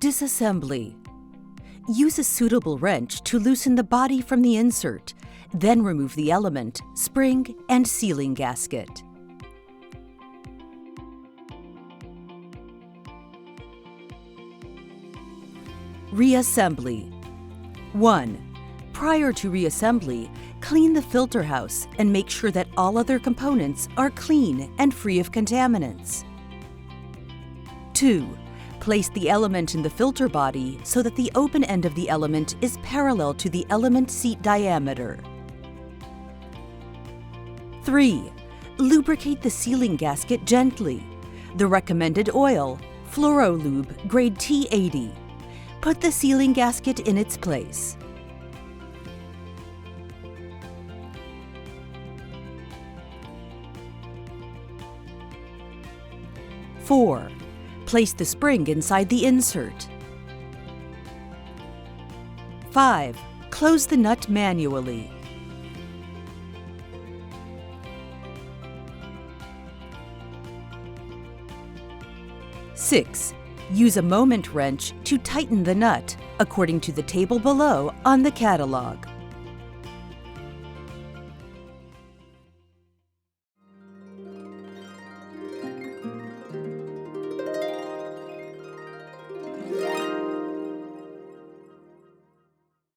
Disassembly. Use a suitable wrench to loosen the body from the insert, then remove the element, spring, and sealing gasket. Reassembly. 1. Prior to reassembly, clean the filter house and make sure that all other components are clean and free of contaminants. 2. Place the element in the filter body so that the open end of the element is parallel to the element seat diameter. 3. Lubricate the sealing gasket gently. The recommended oil, Fluorolube grade T80. Put the sealing gasket in its place. 4. Place the spring inside the insert. 5. Close the nut manually. 6. Use a moment wrench to tighten the nut, according to the table below on the catalog.